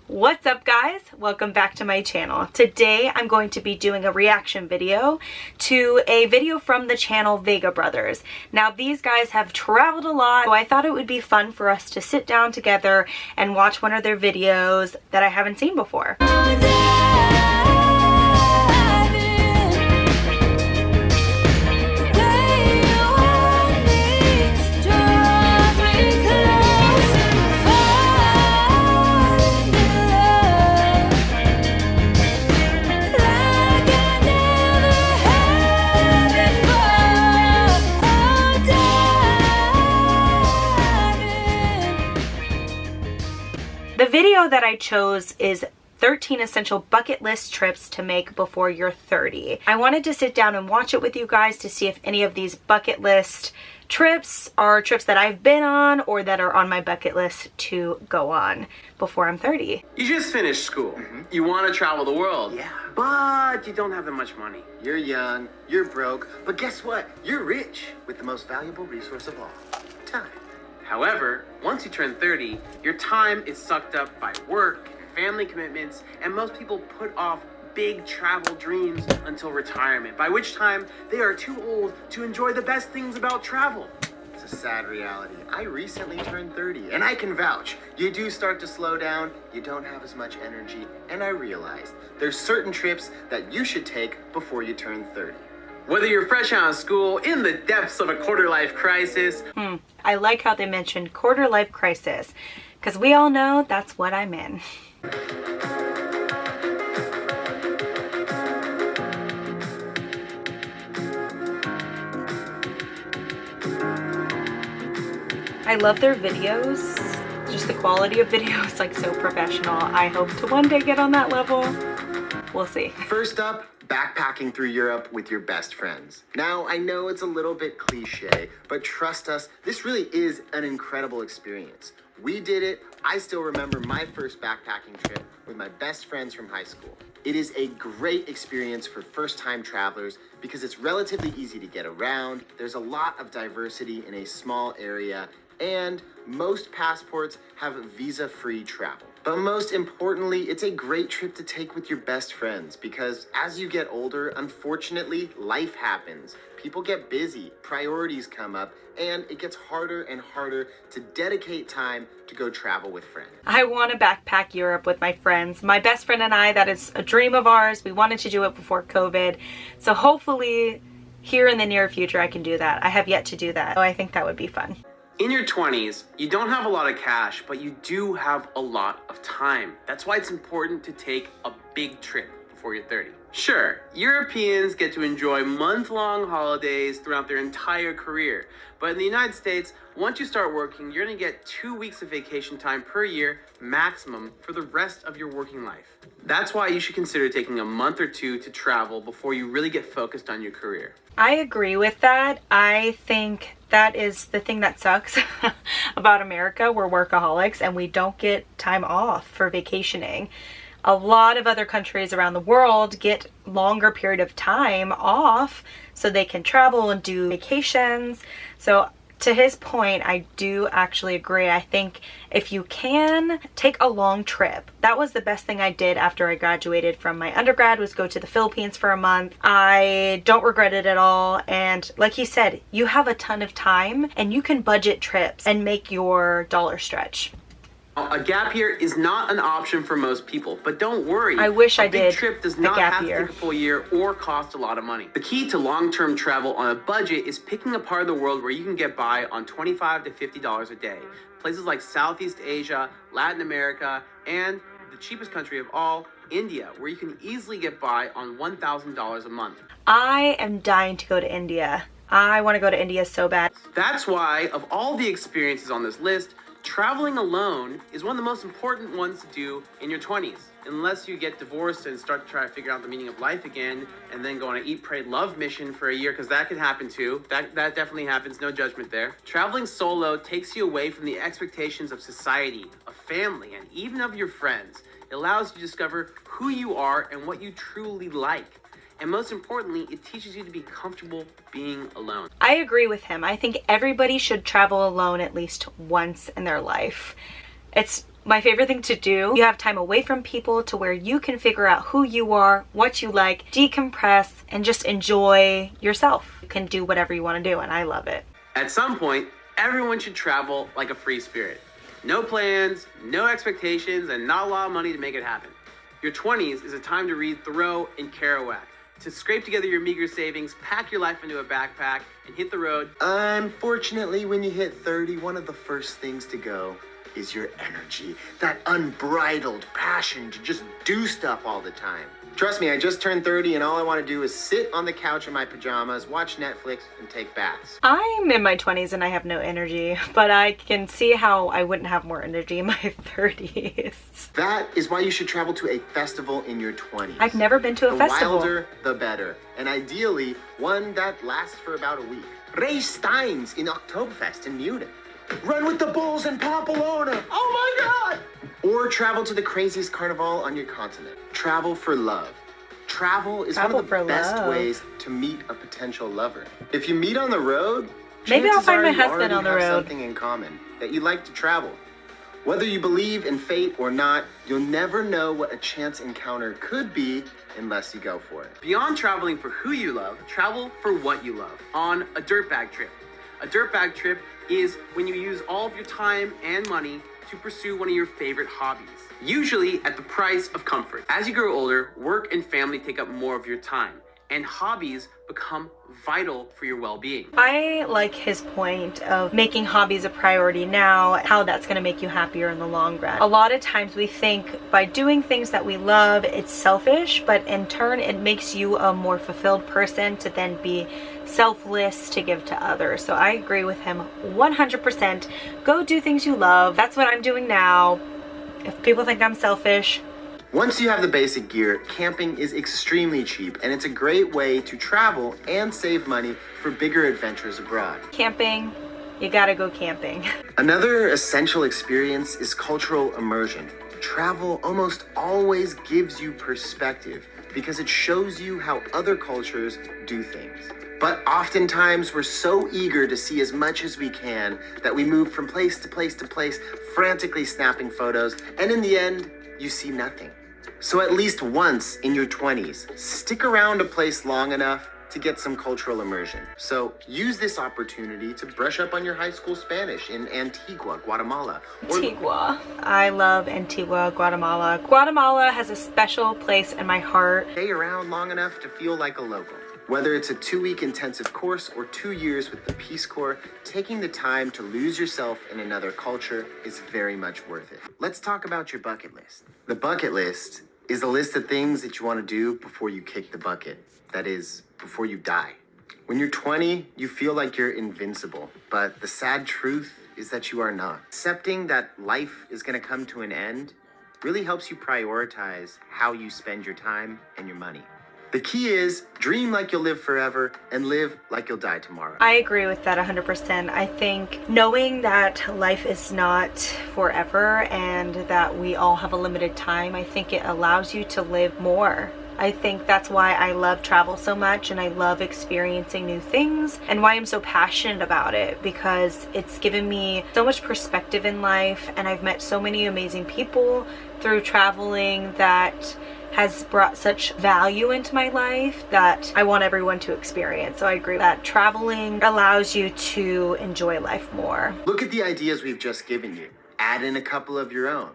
What's up guys? Welcome back to my channel. Today I'm going to be doing a reaction video to a video from the channel Vagabrothers. Now these guys have traveled a lot, so I thought it would be fun for us to sit down together and watch one of their videos that I haven't seen before. The video that I chose is 13 essential bucket list trips to make before you're 30. I wanted to sit down and watch it with you guys to see if any of these bucket list trips are trips that I've been on or that are on my bucket list to go on before I'm 30. You just finished school. You want to travel the world. Yeah. But you don't have that much money. You're young, you're broke, but guess what? You're rich with the most valuable resource of all, time. However, once you turn 30, your time is sucked up by work and family commitments, and most people put off big travel dreams until retirement, by which time they are too old to enjoy the best things about travel. It's a sad reality. I recently turned 30, and I can vouch. You do start to slow down, you don't have as much energy, and I realized there's certain trips that you should take before you turn 30. Whether you're fresh out of school, in the depths of a quarter-life crisis. I like how they mentioned quarter-life crisis, because we all know that's what I'm in. I love their videos. Just the quality of video is like so professional. I hope to one day get on that level. We'll see. First up, backpacking through Europe with your best friends. Now, I know it's a little bit cliche, but trust us, this really is an incredible experience. We did it. I still remember my first backpacking trip with my best friends from high school. It is a great experience for first-time travelers because it's relatively easy to get around. There's a lot of diversity in a small area, and most passports have visa-free travel. But most importantly, it's a great trip to take with your best friends because as you get older, unfortunately, life happens. People get busy, priorities come up, and it gets harder and harder to dedicate time to go travel with friends. I want to backpack Europe with my friends. My best friend and I, that is a dream of ours. We wanted to do it before COVID. So hopefully here in the near future, I can do that. I have yet to do that. So I think that would be fun. In your 20s, you don't have a lot of cash, but you do have a lot of time. That's why it's important to take a big trip before you're 30. Sure, Europeans get to enjoy month-long holidays throughout their entire career, but in the United States, once you start working, you're gonna get 2 weeks of vacation time per year, maximum, for the rest of your working life. That's why you should consider taking a month or two to travel before you really get focused on your career. I agree with that. I think that is the thing that sucks about America. We're workaholics and we don't get time off for vacationing. A lot of other countries around the world get longer period of time off so they can travel and do vacations. So to his point, I do actually agree. I think if you can take a long trip, that was the best thing I did after I graduated from my undergrad, was go to the Philippines for a month. I don't regret it at all. And like he said, you have a ton of time and you can budget trips and make your dollar stretch. A gap year is not an option for most people, but don't worry. I wish I did. A big trip does not have to take a full year or cost a lot of money. The key to long-term travel on a budget is picking a part of the world where you can get by on $25 to $50 a day. Places like Southeast Asia, Latin America, and the cheapest country of all, India, where you can easily get by on $1,000 a month. I am dying to go to India. I want to go to India so bad. That's why, of all the experiences on this list, traveling alone is one of the most important ones to do in your 20s. Unless you get divorced and start to try to figure out the meaning of life again, and then go on an eat, pray, love mission for a year, because that can happen too. That definitely happens, no judgment there. Traveling solo takes you away from the expectations of society, of family, and even of your friends. It allows you to discover who you are and what you truly like. And most importantly, it teaches you to be comfortable being alone. I agree with him. I think everybody should travel alone at least once in their life. It's my favorite thing to do. You have time away from people to where you can figure out who you are, what you like, decompress, and just enjoy yourself. You can do whatever you want to do, and I love it. At some point, everyone should travel like a free spirit. No plans, no expectations, and not a lot of money to make it happen. Your 20s is a time to read Thoreau and Kerouac, to scrape together your meager savings, pack your life into a backpack, and hit the road. Unfortunately, when you hit 30, one of the first things to go is your energy. That unbridled passion to just do stuff all the time. Trust me, I just turned 30 and all I want to do is sit on the couch in my pajamas, watch Netflix, and take baths. I'm in my 20s and I have no energy, but I can see how I wouldn't have more energy in my 30s. That is why you should travel to a festival in your 20s. I've never been to a festival. The wilder, the better. And ideally, one that lasts for about a week. Ray Steins in Oktoberfest in Munich. Run with the Bulls in Pamplona. Oh my God! Or travel to the craziest carnival on your continent. Travel for love. Travel is one of the best ways to meet a potential lover. If you meet on the road, maybe I'll find my chances are husband you on the already have road. something in common, that you like to travel. Whether you believe in fate or not, you'll never know what a chance encounter could be unless you go for it. Beyond traveling for who you love, travel for what you love on a dirtbag trip. A dirtbag trip is when you use all of your time and money to pursue one of your favorite hobbies, usually at the price of comfort. As you grow older, work and family take up more of your time, and hobbies become vital for your well-being. I like his point of making hobbies a priority now, how that's going to make you happier in the long run. A lot of times we think by doing things that we love, it's selfish, but in turn it makes you a more fulfilled person to then be selfless to give to others. So I agree with him 100%. Go do things you love. That's what I'm doing now. If people think I'm selfish, once you have the basic gear, camping is extremely cheap, and it's a great way to travel and save money for bigger adventures abroad. Camping, you gotta go camping. Another essential experience is cultural immersion. Travel almost always gives you perspective because it shows you how other cultures do things. But oftentimes we're so eager to see as much as we can that we move from place to place to place, frantically snapping photos, and in the end, you see nothing. So at least once in your 20s, stick around a place long enough to get some cultural immersion. So use this opportunity to brush up on your high school Spanish in Antigua, Guatemala. Antigua. I love Antigua, Guatemala. Guatemala has a special place in my heart. Stay around long enough to feel like a local. Whether it's a 2-week intensive course or 2 years with the Peace Corps, taking the time to lose yourself in another culture is very much worth it. Let's talk about your bucket list. The bucket list is a list of things that you want to do before you kick the bucket. That is, before you die. When you're 20, you feel like you're invincible, but the sad truth is that you are not. Accepting that life is going to come to an end really helps you prioritize how you spend your time and your money. The key is dream like you'll live forever and live like you'll die tomorrow. I agree with that 100%. I think knowing that life is not forever and that we all have a limited time, I think it allows you to live more. I think that's why I love travel so much and I love experiencing new things and why I'm so passionate about it, because it's given me so much perspective in life and I've met so many amazing people through traveling that has brought such value into my life that I want everyone to experience. So I agree that traveling allows you to enjoy life more. Look at the ideas we've just given you. Add in a couple of your own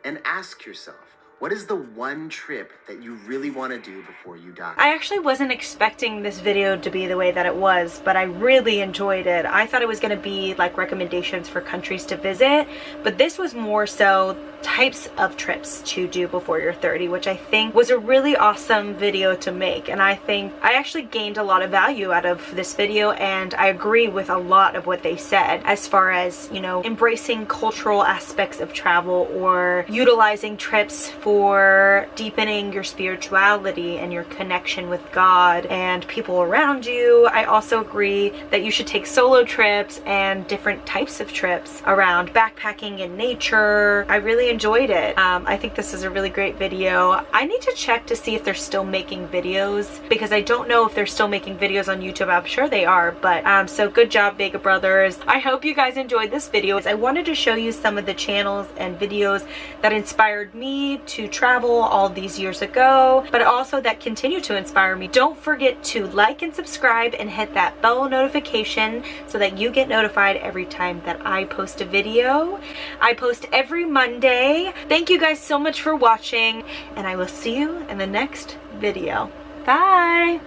and ask yourself, what is the one trip that you really want to do before you die? I actually wasn't expecting this video to be the way that it was, but I really enjoyed it. I thought it was going to be like recommendations for countries to visit, but this was more so types of trips to do before you're 30, which I think was a really awesome video to make. And I think I actually gained a lot of value out of this video, and I agree with a lot of what they said as far as, you know, embracing cultural aspects of travel or utilizing trips for for deepening your spirituality and your connection with God and people around you. I also agree that you should take solo trips and different types of trips around backpacking in nature. I really enjoyed it. I think this is a really great video. I need to check to see if they're still making videos, because I don't know if they're still making videos on YouTube. I'm sure they are, but so good job, Vagabrothers. I hope you guys enjoyed this video. I wanted to show you some of the channels and videos that inspired me to travel all these years ago, but also that continue to inspire me. Don't forget to like and subscribe and hit that bell notification so that you get notified every time that I post a video. I post every Monday. Thank you guys so much for watching, and I will see you in the next video. Bye!